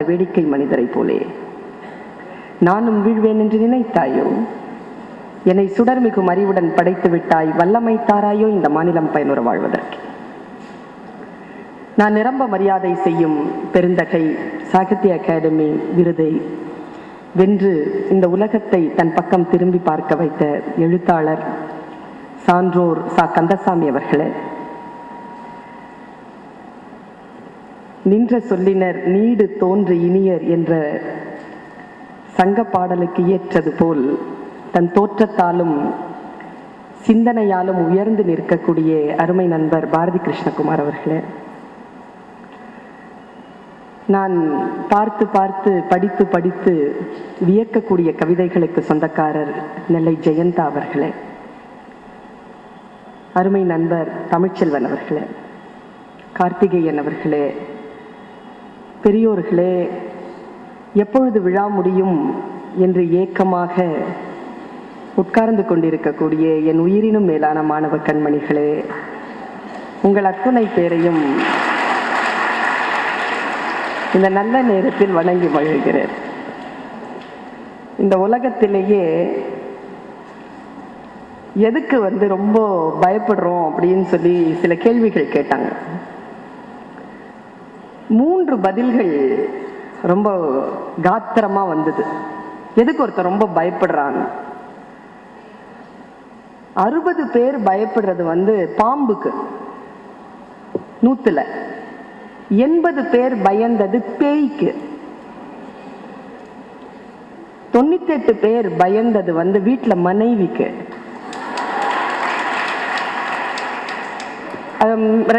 வேடிக்கை மனிதரை போலே நானும் வீழ்வேன் என்று நினைத்தாயோ? என்னை சுடர்மிகும் அறிவுடன் படைத்து விட்டாய், வல்லமை தாராயோ இந்த மாநிலம் பயனுற வாழ்வதற்கு. நான் நிரம்ப மரியாதை செய்யும் பெருந்தகை சாகித்ய அகாடமி விருதை வென்று இந்த உலகத்தை தன் பக்கம் திரும்பி பார்க்க வைத்த எழுத்தாளர் சான்றோர் சா கந்தசாமி அவர்களே, நின்ற சொல்லினர் நீடு தோன்று இனியர் என்ற சங்க பாடலுக்கு ஏற்றது போல் தன் தோற்றத்தாலும் சிந்தனையாலும் உயர்ந்து நிற்கக்கூடிய அருமை நண்பர் பாரதி கிருஷ்ணகுமார் அவர்களே, நான் பார்த்து பார்த்து படித்து படித்து வியக்கக்கூடிய கவிதைகளுக்கு சொந்தக்காரர் நெல்லை ஜெயந்தா அவர்களே, அருமை நண்பர் தமிழ்ச்செல்வன் அவர்களே, கார்த்திகேயன் அவர்களே, பெரியோர்களே, எப்பொழுது விழா முடியும் என்று ஏக்கமாக உட்கார்ந்து கொண்டிருக்கக்கூடிய என் உயிரினும் மேலான மாணவ கண்மணிகளே, உங்கள் அத்துணை பேரையும் இந்த நல்ல நேரத்தில் வணங்கி மகிழ்கிறேன். இந்த உலகத்திலேயே எதுக்கு ரொம்ப பயப்படுறோம் அப்படின்னு சொல்லி சில கேள்விகள் கேட்டாங்க. 3 பதில்கள் ரொம்ப காத்திரமா வந்தது. எதுக்கு ஒருத்தர் ரொம்ப பயப்படுறாங்க? 60 பேர் பயப்படுறது பாம்புக்கு 100ல, 80 பேர் பயந்தது பேய்க்கு, 98 பேர் பயந்தது வீட்டுல மனைவிக்கு,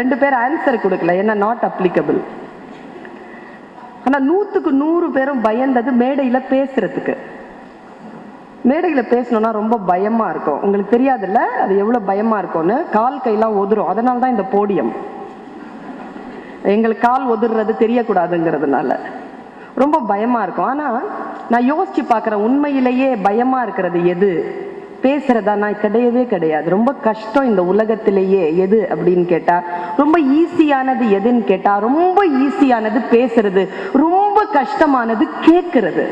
2 பேர் ஆன்சர் கொடுக்கல, ஏன்னா நாட் அப்ளிகபிள். ஆனா 100க்கு 100 பேரும் பயந்தது மேடையில பேசுறதுக்கு. மேடையில பேசணும்னா ரொம்ப பயமா இருக்கும். உங்களுக்கு தெரியாதுல்ல அது எவ்வளவு பயமா இருக்கும்னு. கால் கையெல்லாம் ஒதுரும். அதனால்தான் இந்த போடியம். எங்களுக்கு கால் ஒதுறது தெரியக்கூடாதுங்கிறதுனால ரொம்ப பயமா இருக்கும். ஆனா நான் யோசிச்சு பார்க்கிறேன், உண்மையிலேயே பயமா இருக்கிறது எது? பேசுறதா? நான் கிடையவே கிடையாது. ரொம்ப கஷ்டம் இந்த உலகத்திலேயே எது அப்படின்னு கேட்டா, ரொம்ப ஈஸியானது எதுன்னு கேட்டா, ரொம்ப ஈஸியானது பேசுறது, ரொம்ப கஷ்டமானது கேட்கறது.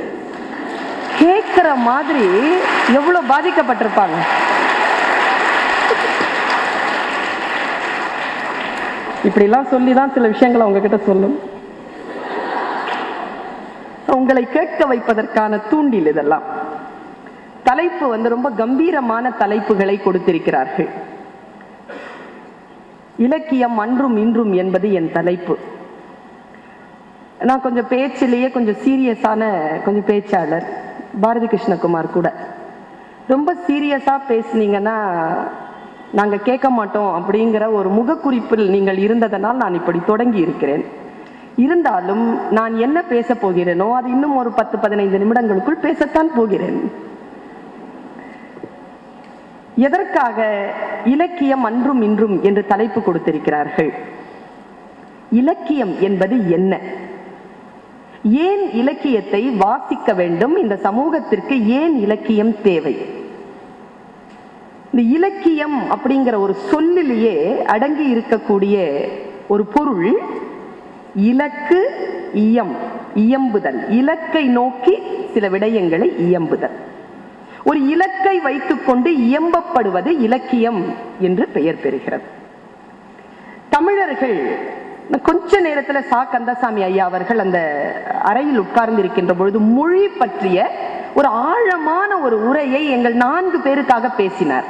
கேட்கிற மாதிரி எவ்வளவு பாதிக்கப்பட்டிருப்பாங்க. இப்படிலாம் சொல்லிதான் சில விஷயங்களை உங்ககிட்ட சொல்லும். உங்களை கேட்க வைப்பதற்கான தூண்டில் இதெல்லாம். தலைப்பு ரொம்ப கம்பீரமான தலைப்புகளை கொடுத்திருக்கிறார்கள். இலக்கியம் அன்றும் இன்றும் என்பது என் தலைப்பு. நான் கொஞ்சம் பேச்சிலேயே கொஞ்சம் சீரியஸான கொஞ்சம் பேச்சாளர். பாரதி கிருஷ்ணகுமார் கூட ரொம்ப சீரியஸா பேசுனீங்கன்னா நாங்க கேட்க மாட்டோம் அப்படிங்கிற ஒரு முகக்குறிப்பில் நீங்கள் இருந்ததனால் நான் இப்படி தொடங்கி இருக்கிறேன். இருந்தாலும் நான் என்ன பேச போகிறேனோ அது இன்னும் ஒரு 10-15 நிமிடங்களுக்குள் பேசத்தான் போகிறேன். எதற்காக இலக்கியம் அன்றும் இன்றும் என்று தலைப்பு கொடுத்திருக்கிறார்கள்? இலக்கியம் என்பது என்ன? ஏன் இலக்கியத்தை வாசிக்க வேண்டும்? இந்த சமூகத்திற்கு ஏன் இலக்கியம் தேவை? இந்த இலக்கியம் அப்படிங்கிற ஒரு சொல்லிலேயே அடங்கி இருக்கக்கூடிய ஒரு பொருள் இலக்கு, இயம்புதல். இலக்கை நோக்கி சில விடயங்களை இயம்புதல். ஒரு இலக்கை வைத்துக்கொண்டு இயம்பப்படுவது இலக்கியம் என்று பெயர் பெறுகிறது. தமிழர்கள் கொஞ்ச நேரத்தில் சா கந்தசாமி ஐயா அவர்கள் அந்த அறையில் உட்கார்ந்து இருக்கின்ற பொழுது மொழி பற்றிய ஒரு ஆழமான ஒரு உரையை எங்கள் 4 பேருக்காக பேசினார்.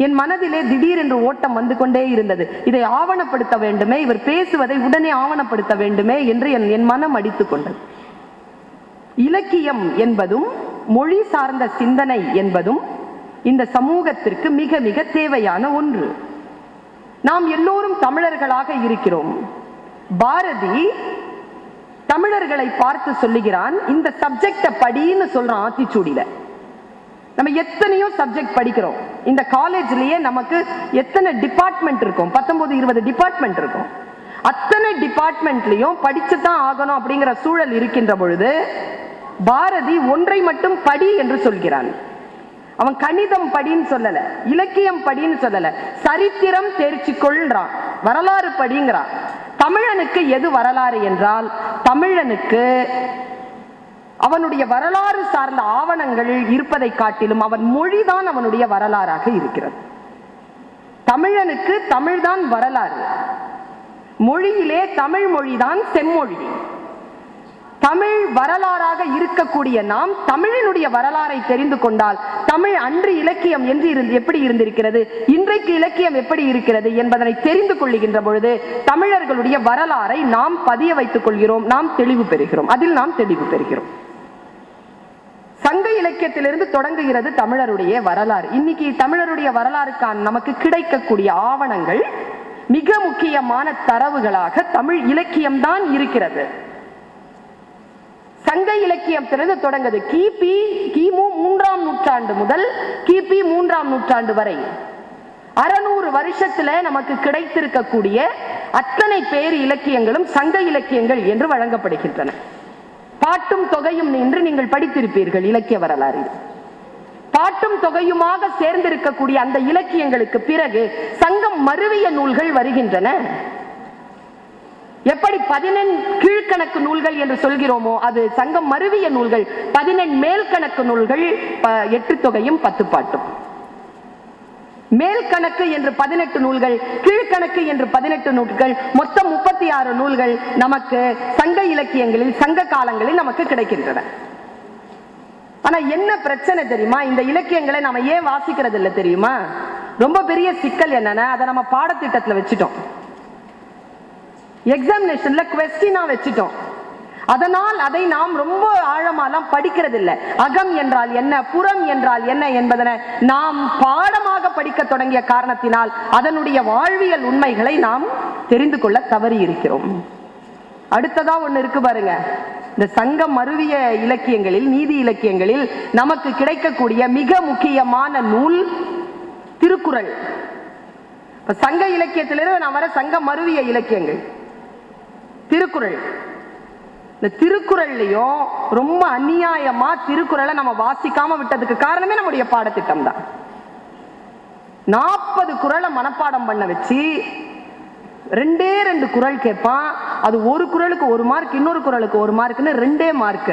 என் மனதிலே திடீரென்று ஓட்டம் வந்து கொண்டே இருந்தது. இதை ஆவணப்படுத்த வேண்டுமே, இவர் பேசுவதை உடனே ஆவணப்படுத்த வேண்டுமே என்று என் மனம் அடித்துக் கொண்டது. இலக்கியம் என்பதும் மொழி சார்ந்த சிந்தனை என்பதும் இந்த சமூகத்திற்கு மிக மிக தேவையான ஒன்று. நாம் எல்லோரும் தமிழர்களாக இருக்கிறோம். பாரதி தமிழர்களை பார்த்து சொல்லுகிறான், இந்த சப்ஜெக்ட படின்னு சொல்றான். ஆத்திச்சூடியில நம்ம எத்தனையோ சப்ஜெக்ட் படிக்கிறோம். இந்த காலேஜ்லயே நமக்கு எத்தனை டிபார்ட்மெண்ட் இருக்கும்? 19-20 டிபார்ட்மெண்ட் இருக்கும். அத்தனை டிபார்ட்மெண்ட்லயும் படிச்சுதான் ஆகணும் அப்படிங்கிற சூழல் இருக்கின்ற பொழுது பாரதி ஒன்றை மட்டும் படி என்று சொல்கிறான். அவன் கணிதம் படின்னு சொல்லல, இலக்கியம் படின்னு சொல்லல, சரித்திரம் தேர்ச்சி கொள்றான், வரலாறு படிங்கிறான், தமிழனுக்கு எது வரலாறு என்றால், தமிழனுக்கு அவனுடைய வரலாறு சார்ந்த ஆவணங்கள் இருப்பதை காட்டிலும் அவன் மொழிதான் அவனுடைய வரலாறாக இருக்கிறது. தமிழனுக்கு தமிழ்தான் வரலாறு. மொழியிலே தமிழ் மொழிதான் செம்மொழி. தமிழ் வரலாறாக இருக்கக்கூடிய நாம் தமிழினுடைய வரலாறை தெரிந்து கொண்டால், தமிழ் அன்று இலக்கியம் என்று எப்படி இருந்திருக்கிறது, இன்றைக்கு இலக்கியம் எப்படி இருக்கிறது என்பதனை தெரிந்து கொள்ளுகின்ற பொழுது தமிழர்களுடைய வரலாறை நாம் பதிய வைத்துக் கொள்கிறோம், நாம் தெளிவு பெறுகிறோம், அதில் நாம் தெளிவு பெறுகிறோம். சங்க இலக்கியத்திலிருந்து தொடங்குகிறது தமிழருடைய வரலாறு. இன்னைக்கு தமிழருடைய வரலாறுக்கான நமக்கு கிடைக்கக்கூடிய ஆவணங்கள் மிக முக்கியமான தரவுகளாக தமிழ் இலக்கியம்தான் இருக்கிறது. சங்க இலக்கியத்திலிருந்து தொடங்குது. கிமு 3ஆம் நூற்றாண்டு முதல் கிபி 3ஆம் நூற்றாண்டு வரை 600 வருஷத்துல நமக்கு கிடைத்திருக்கக்கூடிய அத்தனை பேர் இலக்கியங்களும் சங்க இலக்கியங்கள் என்று வழங்கப்படுகின்றன. பாட்டும் தொகையும் என்று நீங்கள் படித்திருப்பீர்கள் இலக்கிய வரலாறு. பாட்டும் தொகையுமாக சேர்ந்திருக்கக்கூடிய அந்த இலக்கியங்களுக்கு பிறகு சங்கம் மருவிய நூல்கள் வருகின்றன. எப்படி 14 கீழ்கணக்கு நூல்கள் என்று சொல்கிறோமோ அது சங்கம் மருவிய நூல்கள். 14 மேல்கணக்கு நூல்கள், 8 தொகையும் 10 பாட்டும். மேல் கணக்கு என்று 18 நூல்கள், கீழ்கணக்கு என்று 18 நூல்கள், மொத்தம் 36 நூல்கள் நமக்கு சங்க இலக்கியங்களில் சங்க காலங்களில் நமக்கு கிடைக்கின்றன. ஆனா என்ன பிரச்சனை தெரியுமா? இந்த இலக்கியங்களை நாம ஏன் வாசிக்கிறது இல்லை தெரியுமா? ரொம்ப பெரிய சிக்கல் என்னன்னா, அதை நம்ம பாடத்திட்டத்துல வச்சுட்டோம், எக்ஸாமினேஷன்ல குவெஸ்டினா வச்சுட்டோம். அதனால் அதை நாம் ரொம்ப ஆழமாலாம் படிக்கிறது இல்லை. அகம் என்றால் என்ன, புறம் என்றால் என்ன என்பதனை நாம் பாடமாக படிக்க தொடங்கிய காரணத்தினால் அதனுடைய வாழ்வியல் உண்மைகளை நாம் தெரிந்து கொள்ள தவறி இருக்கிறோம். அடுத்ததா ஒண்ணு இருக்கு பாருங்க, இந்த சங்கம் மருவிய இலக்கியங்களில், நீதி இலக்கியங்களில் நமக்கு கிடைக்கக்கூடிய மிக முக்கியமான நூல் திருக்குறள். சங்க இலக்கியத்திலிருந்து நான் வர சங்க மருவிய இலக்கியங்கள் திருக்குறள். இந்த திருக்குறள்லயும் ரொம்ப அநியாயமா திருக்குறளை நம்ம வாசிக்காம விட்டதுக்கு காரணமே நம்முடைய பாடத்திட்டம் தான். 40 குறளை மனப்பாடம் பண்ண வச்சு 2 குறள் கேட்பான். அது ஒரு குறளுக்கு 1 மார்க், இன்னொரு குறளுக்கு 1 மார்க்னு 2 மார்க்.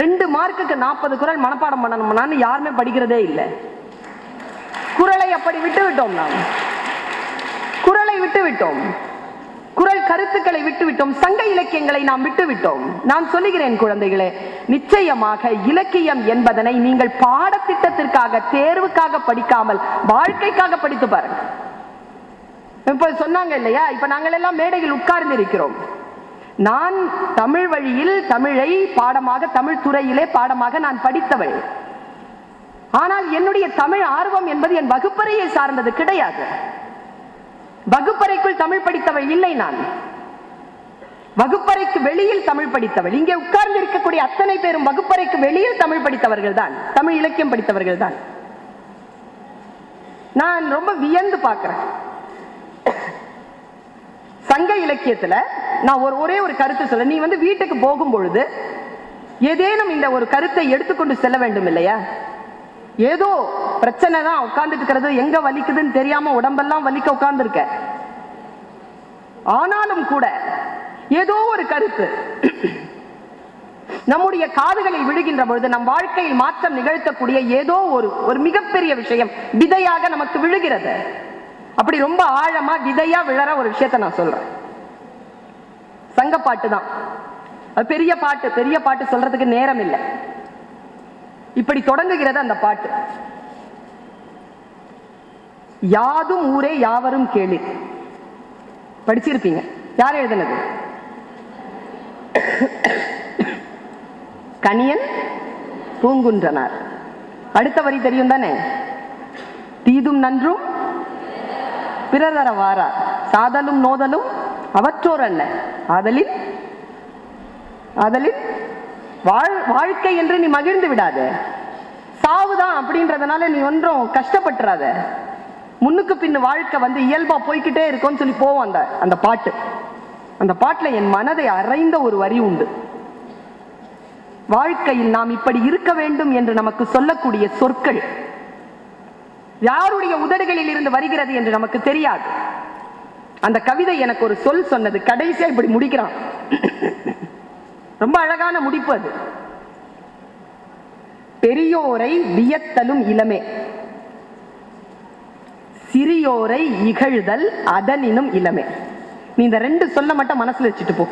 2 மார்க்குக்கு 40 குறள் மனப்பாடம் பண்ணணும்னான்னு யாருமே படிக்கிறதே இல்லை. குறளை அப்படி விட்டு விட்டோம். நாம் குறளை விட்டு விட்டோம், குறள் கருத்துக்களை விட்டுவிட்டோம், சங்க இலக்கியங்களை நாம் விட்டுவிட்டோம். நான் சொல்லுகிறேன் குழந்தைகளே, நிச்சயமாக இலக்கியம் என்பதனை நீங்கள் பாடத்திட்டத்திற்காக, தேர்வுக்காக படிக்காமல் வாழ்க்கைக்காக படித்து பாருங்க. இப்ப சொன்னாங்க இல்லையா, இப்ப நாங்கள் எல்லாம் மேடையில் உட்கார்ந்து இருக்கிறோம். நான் தமிழ் வழியில் தமிழை பாடமாக, தமிழ் துறையிலே பாடமாக நான் படித்தவள். ஆனால் என்னுடைய தமிழ் ஆர்வம் என்பது என் வகுப்பறையை சார்ந்தது கிடையாது. வகுப்பறைக்குள் தமிழ் படித்தவள் இல்லை. நான் வகுப்பறைக்கு வெளியில் தமிழ் படித்தவள். இங்கே உட்கார்ந்து இருக்கக்கூடிய அத்தனை பேரும் வகுப்பறைக்கு வெளியில் தமிழ் படித்தவர்கள் தான், தமிழ் இலக்கியம் படித்தவர்கள் தான். நான் ரொம்ப வியந்து பார்க்கிறேன். சங்க இலக்கியத்துல நான் ஒரே ஒரு கருத்து சொல்ல, நீ வீட்டுக்கு போகும் பொழுது ஏதேனும் இந்த ஒரு கருத்தை எடுத்துக்கொண்டு செல்ல வேண்டும் இல்லையா? ஏதோ பிரச்சனை தான், உட்கார்ந்துட்டு இருக்கிறது, எங்க வலிக்குதுன்னு தெரியாம உடம்பெல்லாம் வலிக்க உட்கார்ந்து இருக்க. ஆனாலும் கூட ஏதோ ஒரு கருத்து நம்முடைய காதுகளில் விழுகின்ற பொழுது நம் வாழ்க்கையில் மாற்றம் நிகழ்த்தக்கூடிய ஏதோ ஒரு மிகப்பெரிய விஷயம் விதையாக நமக்கு விழுகிறது. அப்படி ரொம்ப ஆழமா விதையா விழற ஒரு விஷயத்தை நான் சொல்றேன். சங்கப்பாட்டு தான். அது பெரிய பாட்டு சொல்றதுக்கு நேரம் இல்லை. இப்படி தொடங்குகிறது அந்த பாட்டு. யாதும் ஊரே யாவரும் கேளு. படிச்சிருப்பீங்க. யார் எழுதினது? கணியன் பூங்குன்றனார். அடுத்த வரி தெரியும் தானே? தீதும் நன்றும் பிறரற வாரார், சாதலும் நோதலும் அவற்றோர் அல்ல, ஆதலின் வாழ்க்கை என்று நீ மகிழ்ந்து விடாத. சாவுதான் அப்படின்றதுனால நீ ஒன்றும் கஷ்டப்பட்டுறாத. முன்னுக்கு பின்னு வாழ்க்கை இயல்பா போய்கிட்டே இருக்கும்னு சொல்லி போவோம் அந்த பாட்டு. அந்த பாட்டுல என் மனதை அறைந்த ஒரு வரி உண்டு. வாழ்க்கையில் நாம் இப்படி இருக்க வேண்டும் என்று நமக்கு சொல்லக்கூடிய சொற்கள் யாருடைய உதடுகளில் இருந்து வருகிறது என்று நமக்கு தெரியாது. அந்த கவிதை எனக்கு ஒரு சொல் சொன்னது. கடைசியா இப்படி முடிக்கிறான். ரொம்ப அழகான முடிப்பு அது. பெரியோரை வியத்தலும் இளமே, சிறியோரை இகழ்தல் அதனினும் இளமே. நீ இந்த ரெண்டு சொல்ல மட்டும் மனசுல வச்சுட்டு போ.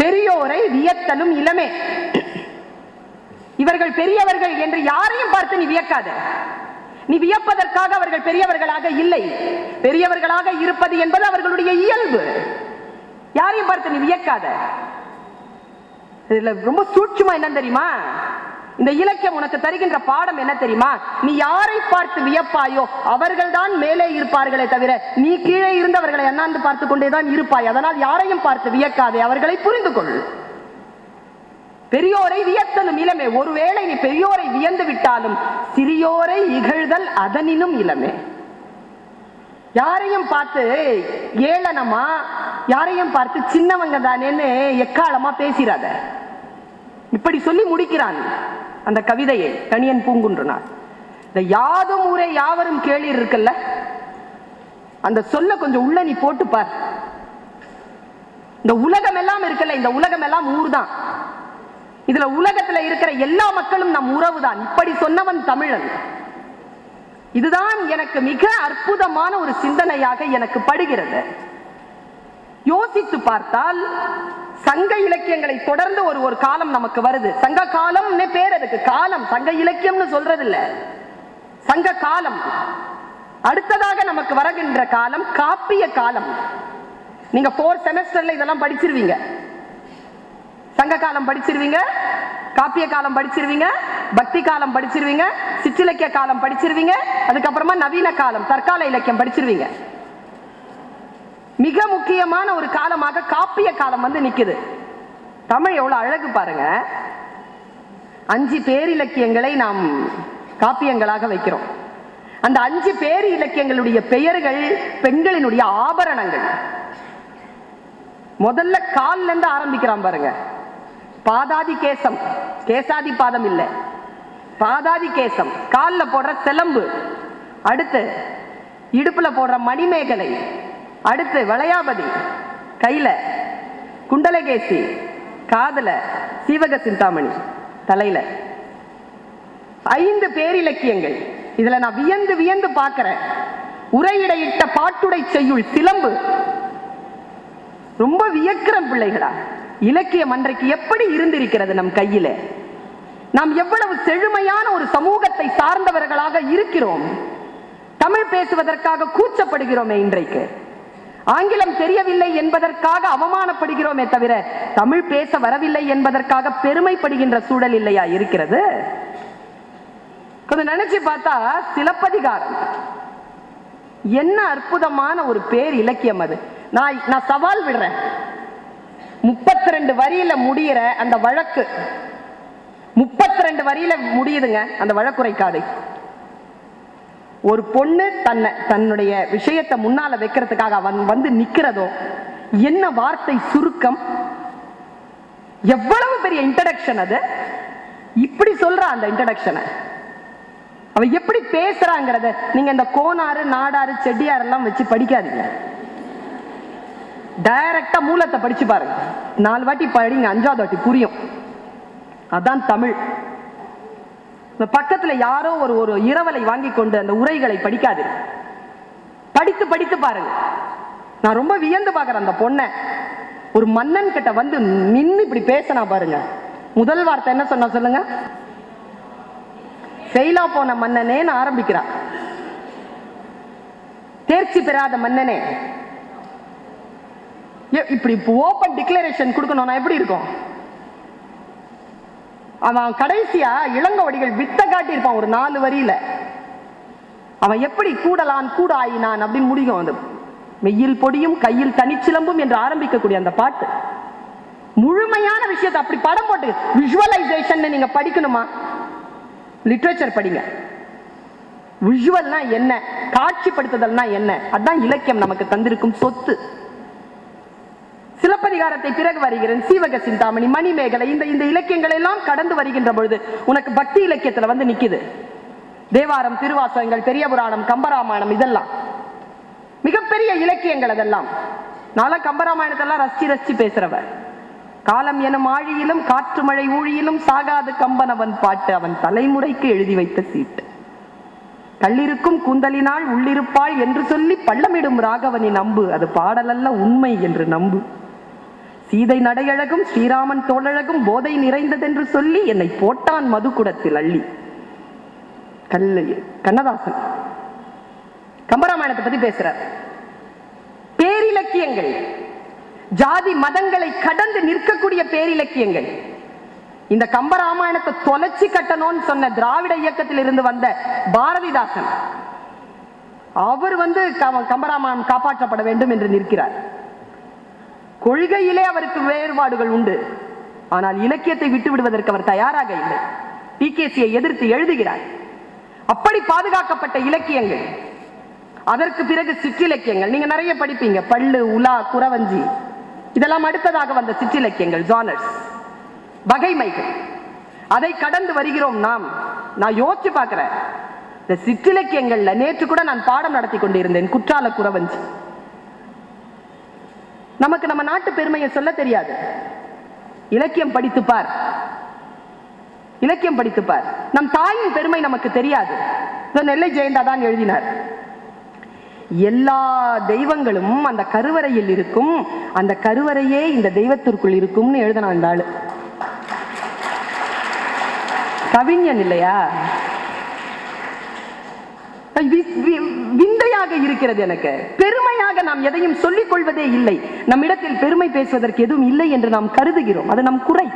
பெரியோரை வியத்தலும் இளமே. இவர்கள் பெரியவர்கள் என்று யாரையும் பார்த்து நீ வியக்காத. நீ வியப்பதற்காக அவர்கள் பெரியவர்களாக இல்லை. பெரியவர்களாக இருப்பது என்பது அவர்களுடைய இயல்பு. யாரையும் பார்த்து நீ வியக்காத. இதுல ரொம்ப சூட்சுமா என்ன தெரியுமா? இந்த இலக்கியம் உனக்கு தருகின்ற பாடம் என்ன தெரியுமா? நீ யாரை பார்த்து வியப்பாயோ அவர்கள் தான் மேலே இருப்பார்களே தவிர நீ கீழே இருந்தவர்களை அண்ணாந்து பார்த்து கொண்டேதான் இருப்பாய். அதனால் யாரையும் பார்த்து வியக்காதே, அவர்களை புரிந்து கொள். பெரியோரை வியத்தலும் இளமே. ஒருவேளை நீ பெரியோரை வியந்து விட்டாலும் சிறியோரை இகழ்தல் அதனினும் இளமே. யாரையும் பார்த்து ஏளனமா, யாரையும் பார்த்து சின்னவங்க தானேன்னு எக்காலமா பேசிராத. இப்படி சொல்லி முடிக்கிறான் அந்த கவிதையை கணியன் பூங்குன்றனார். இந்த யாதும் ஊரே யாவரும் கேளீர் இருக்குல்ல, அந்த சொல்ல கொஞ்சம் உள்ள நீ போட்டு பார். இந்த உலகம் எல்லாம் இருக்குல்ல, இந்த உலகம் எல்லாம் ஊர் தான். இதுல உலகத்துல இருக்கிற எல்லா மக்களும் நம் உறவு தான். இப்படி சொன்னவன் தமிழன். இதுதான் எனக்கு மிக அற்புதமான ஒரு சிந்தனையாக எனக்கு படுகிறது. யோசித்து பார்த்தால் சங்க இலக்கியங்களை தொடர்ந்து ஒரு காலம் நமக்கு வருது. சங்க காலம் பேர் அதுக்கு. காலம் சங்க இலக்கியம்னு சொல்றது இல்ல, சங்க காலம். அடுத்ததாக நமக்கு வருகின்ற காலம் காப்பிய காலம். நீங்க 4 செமஸ்டர்ல இதெல்லாம் படிச்சிருவீங்க. சங்க காலம் படிச்சிருவீங்க, காப்பிய காலம் படிச்சிருவீங்க, பக்தி காலம் படிச்சிருவீங்க, சிற்றிலக்கிய காலம் படிச்சிருவீங்க, அதுக்கப்புறமா நவீன காலம் தற்கால இலக்கியம் படிச்சிருவீங்க. மிக முக்கியமான ஒரு காலமாக காப்பிய காலம் வந்து நிக்குது. தமிழ் எவ்வளவு அழகு பாருங்க. 5 பேரிலக்கியங்களை நாம் காப்பியங்களாக வைக்கிறோம். அந்த 5 பேர் இலக்கியங்களுடைய பெயர்கள் பெண்களினுடைய ஆபரணங்கள். முதல்ல கால்ல இருந்து ஆரம்பிக்கிறான் பாருங்க. பாதாதி கேசம், கேசாதி பாதம் இல்லை, பாதாதி கேசம். கால்ல போடுற சிலம்பு, அடுத்து இடுப்புல போடுற மணிமேகலை, அடுத்து வளையாபதி, கையில குண்டலகேசி, காதல சீவக சிந்தாமணி, தலையில 5 பேரிலக்கியங்கள். இதுல நான் வியந்து வியந்து பார்க்கிறேன். உரையிடையிட்ட பாட்டுடை செய்யுள் சிலம்பு. ரொம்ப வியக்கிறம் பிள்ளைகளா. இலக்கியம் அன்றைக்கு எப்படி இருந்திருக்கிறது நம் கையில. நாம் எவ்வளவு செழுமையான ஒரு சமூகத்தை சார்ந்தவர்களாக இருக்கிறோம். தமிழ் பேசுவதற்காக கூச்சப்படுகிறோமே இன்றைக்கு. ஆங்கிலம் தெரியவில்லை என்பதற்காக அவமானப்படுகிறோமே தவிர தமிழ் பேச வரவில்லை என்பதற்காக பெருமைப்படுகின்ற சூழல் இல்லையா இருக்கிறது? கொஞ்சம் நினைச்சு பார்த்தா சிலப்பதிகாரம் என்ன அற்புதமான ஒரு பேர் இலக்கியம் அது. நான் சவால் விடுறேன். 32 வரியில முடிகிற அந்த வழக்கு, 32 வரியில முடியுதுங்க அந்த வழக்குரை காதை. ஒரு பொண்ணு தன்னுடைய விஷயத்தை முன்னால வைக்கிறதுக்காக அவன் வந்து நிக்கிறதோ என்ன வார்த்தை சுருக்கம், எவ்வளவு பெரிய இன்ட்ரோடக்ஷன் அது. இப்படி சொல்ற அந்த இன்ட்ரோடக்ஷனை அவ எப்படி பேசுறாங்கிறத நீங்க இந்த கோனாறு நாடாறு செட்டியார் எல்லாம் வச்சு படிக்காதீங்க. டைரக்டா மூலத்தை படிச்சு பாருங்க. 4 வாட்டி படிங்க, 5வது வாட்டி புரியும். அதான் தமிழ். இந்த பக்கத்துல யாரோ ஒரு இரவலை வாங்கி கொண்டு அந்த உரைகளை படிக்காது, படித்து படித்து பாருங்க. நான் ரொம்ப வியந்து பாக்குறேன் அந்த பொண்ணை. ஒரு மன்னன் கிட்ட வந்து நின்று இப்படி பேசினா பாருங்க. முதல் வார்த்தை என்ன சொன்னா சொல்லுங்க? செயலா போன மன்னனேன்னு ஆரம்பிக்கிறான். தேர்ச்சி பெறாத மன்னனே. இப்படி ஓபன் டிக்ளரேஷன் கொடுக்கணும்னா எப்படி இருக்கும்? அவன் கடைசியா இளங்கோவடிகள் வித்த காட்டி இருப்பான் ஒரு 4 வரியில. அவன் எப்படி கூடலான் கூட ஆயினான் அப்படின்னு முடியும். அந்த மெய்யில் பொடியும் கையில் தனிச்சிலம்பும் என்று ஆரம்பிக்கக்கூடிய அந்த பாட்டு முழுமையான விஷயத்தை அப்படி படம் போட்டு விஷுவலைசேஷன் நீங்க படிக்கணுமா? லிட்ரேச்சர் படிங்க. விஷுவல்னா என்ன, காட்சிப்படுத்துதல்னா என்ன, அதான் இலக்கியம் நமக்கு தந்திருக்கும் சொத்து. சிலப்பதிகாரத்தை பிறகு வருகிறேன். சீவக சிந்தாமணி, மணிமேகலை, இந்த இலக்கியங்கள் எல்லாம் கடந்து வருகின்ற பொழுது உனக்கு பக்தி இலக்கியத்துல வந்து நிக்குது. தேவாரம், திருவாசகங்கள், பெரிய புராணம், கம்பராமாயணம், இதெல்லாம் மிகப்பெரிய இலக்கியங்கள் அதெல்லாம். நான் கம்பராமாயணத்தெல்லாம் ரசிச்சு ரசிச்சு பேசுறவ. காலம் எனும் ஆழியிலும் காற்று மழை ஊழியிலும் சாகாது கம்பன் அவன் பாட்டு, அவன் தலைமுறைக்கு எழுதி வைத்த சீட்டு. கள்ளிருக்கும் கூந்தலினாள் உள்ளிருப்பாள் என்று சொல்லி பள்ளமிடும் ராகவனின் அம்பு, அது பாடலல்ல உண்மை என்று நம்பு. சீதை நடையழகும் ஸ்ரீராமன் தோழழகும் போதை நிறைந்ததென்று சொல்லி என்னை போட்டான் மதுக்குடத்தில் அள்ளி. கண்ணதாசன் கம்பராமாயணத்தை பத்தி பேசுறார். பேரிலக்கியங்கள், ஜாதி மதங்களை கடந்து நிற்கக்கூடிய பேரிலக்கியங்கள். இந்த கம்பராமாயணத்தை தொலைச்சி கட்டணும்னு சொன்ன திராவிட இயக்கத்தில் இருந்து வந்த பாரதிதாசன், அவர் கம்பராமாயணம் காப்பாற்றப்பட வேண்டும் என்று நிற்கிறார். கொள்கையிலே அவருக்கு வேறுபாடுகள் உண்டு, ஆனால் இலக்கியத்தை விட்டு விடுவதற்கு அவர் தயாராக இல்லை. பிகேசியை எதிர்த்து எழுதுகிறார். அப்படி பாதுகாக்கப்பட்ட இலக்கியங்கள். அதற்கு பிறகு சிற்றிலக்கியங்கள் நீங்க நிறைய படிப்பீங்க. பள்ளு, உலா, குறவஞ்சி, இதெல்லாம் அடுத்ததாக வந்த சிற்றிலக்கியங்கள், ஜானர்ஸ், வகைமைகள். அதை கடந்து வருகிறோம் நாம். நான் யோசிச்சு பார்க்கிறேன், இந்த சிற்றிலக்கியங்கள்ல நேற்று கூட நான் பாடம் நடத்தி கொண்டிருந்தேன். குற்றால குறவஞ்சி. நமக்கு நம்ம நாட்டு பெருமையை சொல்ல தெரியாது. இலக்கியம் படித்துப்பார், இலக்கியம் படித்துப்பார். நம் தாயின் பெருமை நமக்கு தெரியாது. நெல்லை ஜெயந்தா தான் எழுதினார், எல்லா தெய்வங்களும் அந்த கருவறையில் இருக்கும், அந்த கருவறையே இந்த தெய்வத்திற்குள் இருக்கும்னு எழுதினான் இந்த ஆளு. கவிஞன் இல்லையா? விந்தையாக இருக்கிறது எனக்கு. பெருமையாக நாம் எதையும் சொல்லிக் கொள்வதே இல்லை. நம்மிடத்தில் பெருமை பேசுவதற்கு எதுவும் இல்லை என்று நாம் கருதுகிறோம். அது நம் குறை.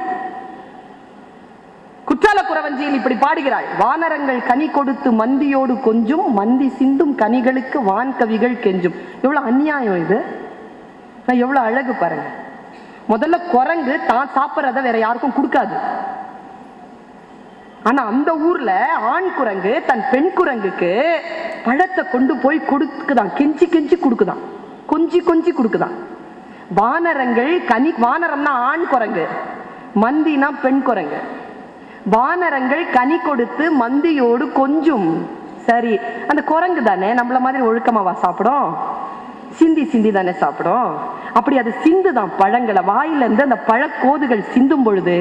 குற்றால குறவஞ்சியில் இப்படி பாடுகிறாள். வானரங்கள் கனி கொடுத்து மந்தியோடு கொஞ்சும், மந்தி சிந்தும் கனிகளுக்கு வான் கவிகள் கெஞ்சும். எவ்வளவு அநியாயம் இது! எவ்வளவு அழகு பாருங்க. முதல்ல குரங்கு தான் சாப்பிட்றத வேற யாருக்கும் கொடுக்காது. ஆனா அந்த ஊர்ல ஆண் குரங்கு தன் பெண் குரங்குக்கு பழத்தை கொண்டு போய் கொடுக்குதான், கெஞ்சி கெஞ்சி கொடுக்குதான், கொஞ்சி கொஞ்சி கொடுக்குதான். வானரங்கள் கனி, வானரம்னா ஆண் குரங்கு, மந்தினா பெண் குரங்கு. வானரங்கள் கனி கொடுத்து மந்தியோடு கொஞ்சம். சரி, அந்த குரங்கு தானே நம்மள மாதிரி ஒழுக்கமாவா சாப்பிடும்? சிந்தி சிந்தி தானே சாப்பிடும். அப்படி அது சிந்துதான் பழங்களை. வாயிலிருந்து அந்த பழக்கோதுகள் சிந்தும் பொழுது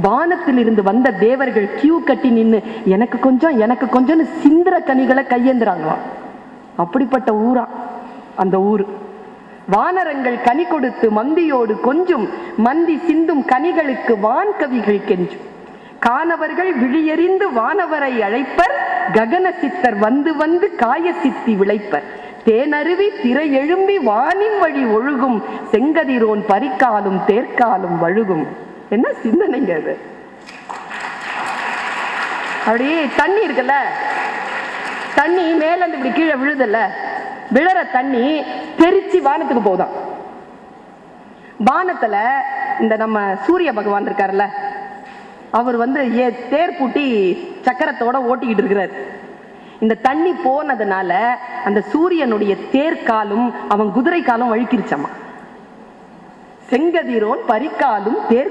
வானத்தில் இருந்து வந்த தேவர்கள் கியூ கட்டி நின்று எனக்கு கொஞ்சம் எனக்கு கொஞ்சம்னு சிந்திர கனிகளை கையேந்துறாங்களாம். அப்படிப்பட்ட ஊரா அந்த ஊர். வானரங்கள் கனி கொடுத்து மந்தியோடு கொஞ்சம், மந்தி சிந்தும் கனிகளுக்கு வான் கவிகள் கெஞ்சும். காணவர்கள் விழியறிந்து வானவரை அழைப்பர், ககன சித்தர் வந்து வந்து காய சித்தி விளைப்பர். தேனருவி திரை எழும்பி வானின் வழி ஒழுகும், செங்கதிரோன் பரிக்காலும் தேர்க்காலும் வழுகும். என்ன சிந்தனைங்க அது! அப்படியே தண்ணி இருக்குல்ல, தண்ணி மேல இப்படி கீழே விழுதல்ல, விழற தண்ணி தெரிச்சு வானத்துக்கு போகுதான். வானத்துல இந்த நம்ம சூரிய பகவான் இருக்காருல்ல, அவர் தேர் பூட்டி சக்கரத்தோட ஓட்டிக்கிட்டு இருக்கிறார். இந்த தண்ணி போனதுனால அந்த சூரியனுடைய தேர்காலும் அவன் குதிரை காலும் வழுக்கிருச்சம்மா. செங்கதிரோன் பரிக்காலும் தேர்காலும்